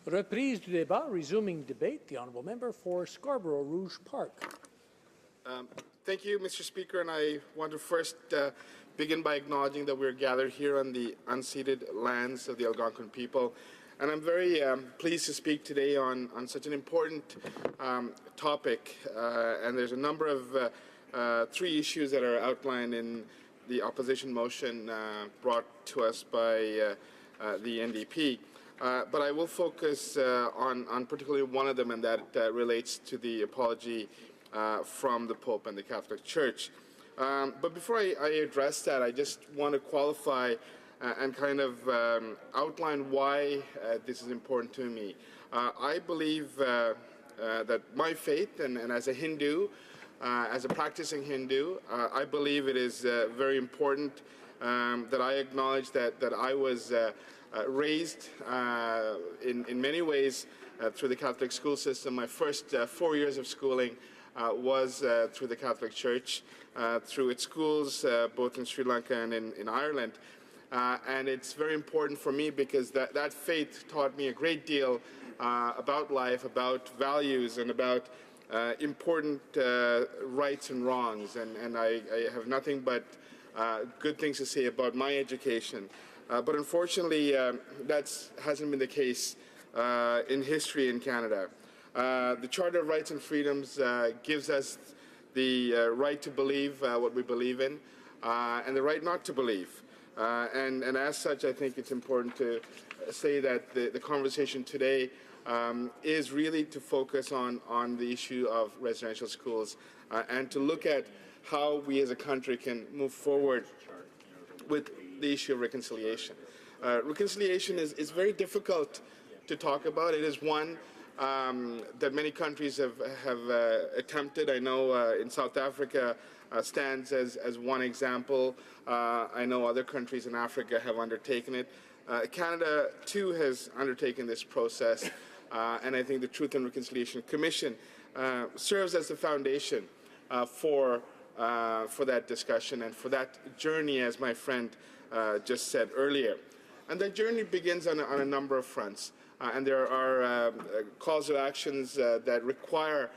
Reprise du débat, resuming debate. The honourable member for Scarborough Rouge Park. Thank you, Mr. Speaker, and I want to first begin by acknowledging that we're gathered here on the unceded lands of the Algonquin people. And I'm very pleased to speak today on such an important topic. And there's a number of three issues that are outlined in the opposition motion brought to us by the NDP. But I will focus on particularly one of them, and that relates to the apology from the Pope and the Catholic Church. But before I address that, I just want to qualify and kind of outline why this is important to me. I believe that my faith, and as a Hindu, as a practicing Hindu, I believe it is very important that I acknowledge that I was raised in many ways through the Catholic school system. My first 4 years of schooling was through the Catholic Church, through its schools, both in Sri Lanka and in Ireland. And it's very important for me because that faith taught me a great deal about life, about values, and about important rights and wrongs. And I have nothing but good things to say about my education. But unfortunately, that hasn't been the case in history in Canada. The Charter of Rights and Freedoms gives us the right to believe what we believe in and the right not to believe. And as such, I think it's important to say that the conversation today is really to focus on the issue of residential schools and to look at how we as a country can move forward with the issue of reconciliation. Reconciliation is very difficult to talk about. It is one that many countries have attempted. I know in South Africa stands as one example. I know other countries in Africa have undertaken it. Canada, too, has undertaken this process, and I think the Truth and Reconciliation Commission serves as the foundation for that discussion and for that journey, as my friend just said earlier. And that journey begins on a number of fronts. And there are calls to actions that require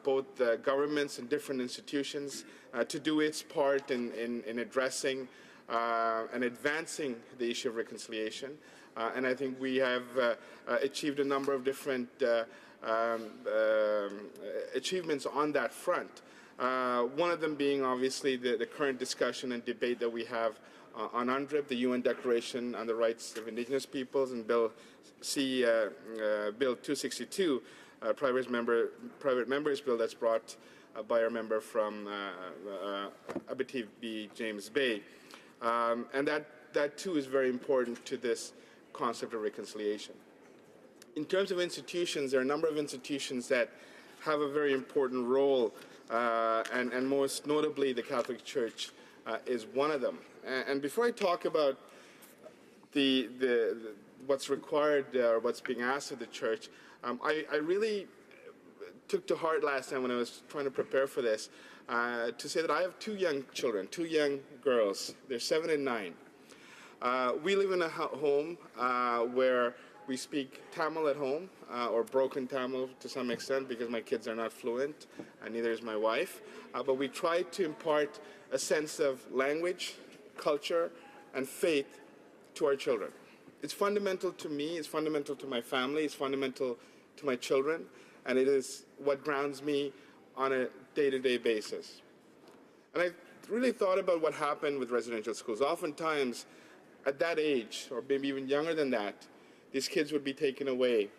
both governments and different institutions to do its part in addressing and advancing the issue of reconciliation. And I think we have achieved a number of different achievements on that front. One of them being obviously the current discussion and debate that we have on UNDRIP, the UN Declaration on the Rights of Indigenous Peoples, and Bill 262, private members bill that's brought by our member from Abitibi, James Bay. And that too is very important to this concept of reconciliation. In terms of institutions, there are a number of institutions that have a very important role, and most notably the Catholic Church is one of them. And before I talk about what's required or what's being asked of the Church, I really took to heart last time when I was trying to prepare for this to say that I have two young children, two young girls. They're 7 and 9. We live in a home where we speak Tamil at home, or broken Tamil to some extent because my kids are not fluent, and neither is my wife. But we try to impart a sense of language, culture, and faith to our children. It's fundamental to me, it's fundamental to my family, it's fundamental to my children, and it is what grounds me on a day-to-day basis. And I really thought about what happened with residential schools. Oftentimes, at that age, or maybe even younger than that, these kids would be taken away.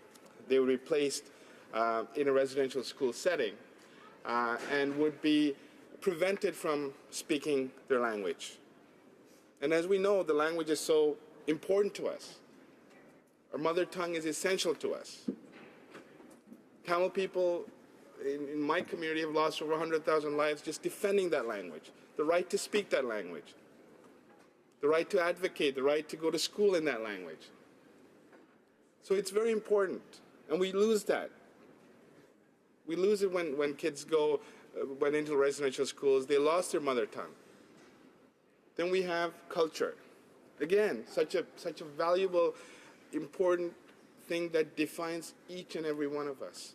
They would be placed in a residential school setting and would be prevented from speaking their language. And as we know, the language is so important to us. Our mother tongue is essential to us. Tamil people in my community have lost over 100,000 lives just defending that language, the right to speak that language, the right to advocate, the right to go to school in that language. So it's very important, and we lose that. We lose it when kids went into residential schools, they lost their mother tongue. Then we have culture. Again, such a valuable, important thing that defines each and every one of us.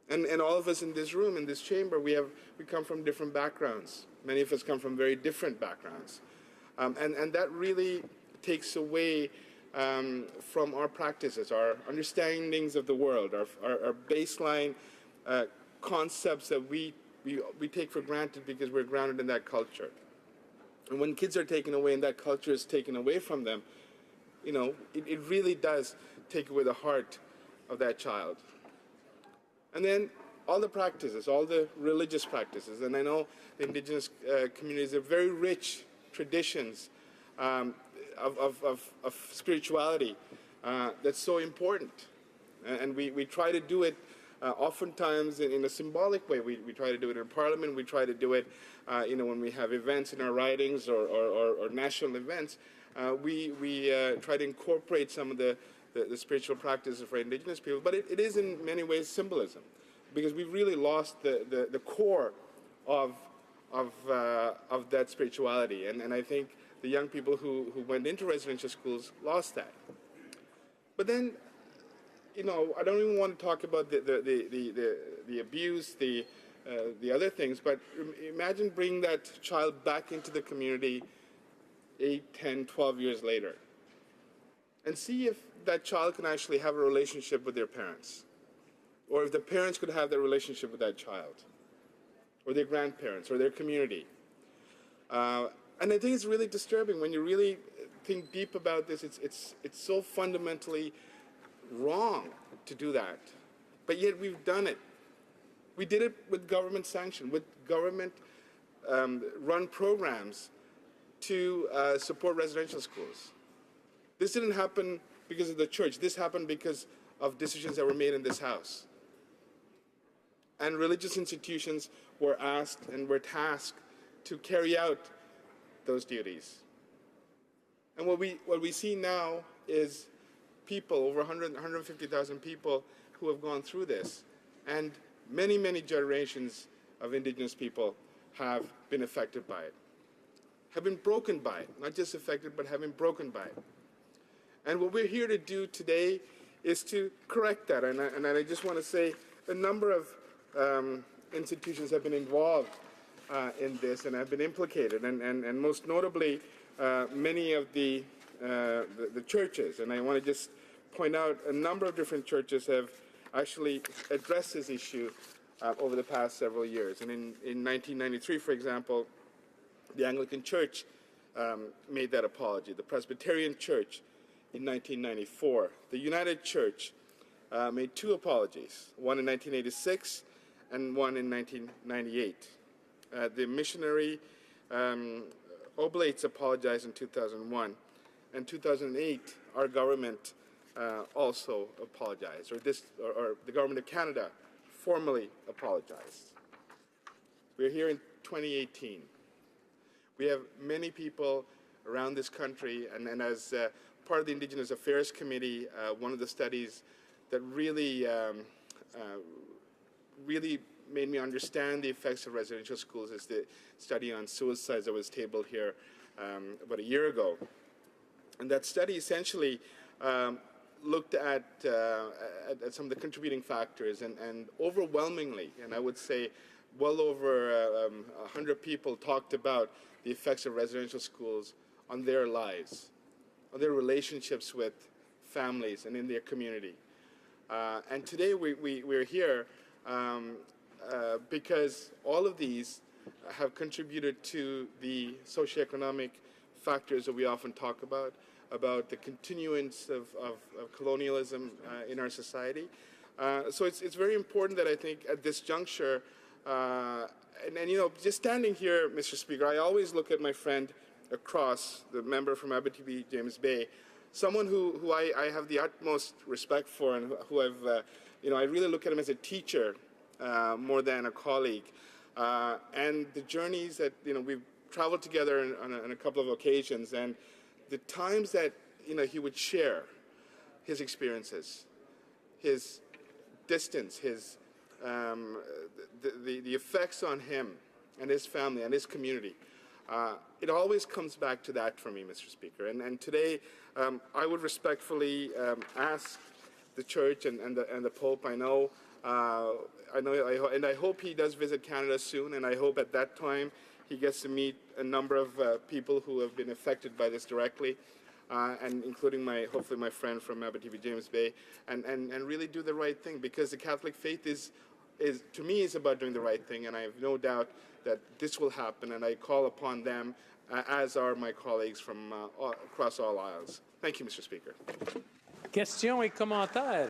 And all of us in this room, in this chamber, we come from different backgrounds. Many of us come from very different backgrounds. And that really takes away from our practices, our understandings of the world, our baseline concepts that we take for granted because we're grounded in that culture. And when kids are taken away and that culture is taken away from them, you know, it really does take away the heart of that child. And then all the practices, all the religious practices, and I know the Indigenous communities have very rich traditions of spirituality that's so important. And we try to do it oftentimes in a symbolic way. We try to do it in Parliament. We try to do it, you know, when we have events in our ridings or national events. We try to incorporate some of the spiritual practices for Indigenous people, but it is in many ways symbolism, because we've really lost the core of that spirituality, and I think the young people who went into residential schools lost that. But then, you know, I don't even want to talk about the abuse, the other things, but imagine bringing that child back into the community 8, 10, 12 years later, and see if that child can actually have a relationship with their parents, or if the parents could have that relationship with that child, or their grandparents, or their community. And I think it's really disturbing when you really think deep about this. It's so fundamentally wrong to do that, but yet we've done it. We did it with government sanction, with government run programs to support residential schools. This didn't happen because of the church. This happened because of decisions that were made in this House. And religious institutions were asked and were tasked to carry out those duties. And what we see now is people, over 150,000 people who have gone through this. And many, many generations of Indigenous people have been affected by it, have been broken by it, not just affected, but have been broken by it. And what we're here to do today is to correct that. And I just want to say a number of institutions have been involved in this and have been implicated, and most notably many of the churches. And I want to just point out a number of different churches have actually addressed this issue over the past several years. And in 1993, for example, the Anglican Church made that apology. The Presbyterian Church in 1994. The United Church made 2 apologies, one in 1986 and one in 1998. The missionary Oblates apologized in 2001. In 2008, our government also apologized, or the government of Canada formally apologized. We're here in 2018. We have many people around this country, and as part of the Indigenous Affairs Committee, one of the studies that really made me understand the effects of residential schools is the study on suicides that was tabled here about a year ago. And that study essentially looked at some of the contributing factors, and overwhelmingly, and I would say well over 100 people talked about the effects of residential schools on their lives, on their relationships with families and in their community. And today we're here because all of these have contributed to the socioeconomic factors that we often talk about the continuance of colonialism in our society. So it's very important that I think at this juncture, and you know, just standing here, Mr. Speaker, I always look at my friend across, the member from Abitibi, James Bay, someone who I have the utmost respect for, and who I've, you know, I really look at him as a teacher more than a colleague. And the journeys that, you know, we've traveled together on a couple of occasions, and the times that, you know, he would share his experiences, his distance, his the effects on him and his family and his community. It always comes back to that for me, Mr. Speaker. And today, I would respectfully ask the Church and the Pope. And I hope he does visit Canada soon, and I hope at that time he gets to meet a number of people who have been affected by this directly, and including hopefully my friend from Abitibi, James Bay, and really do the right thing, because the Catholic faith is to me is about doing the right thing, and I have no doubt that this will happen, and I call upon them, as are my colleagues from across all aisles. Thank you, Mr. Speaker. Questions et commentaires.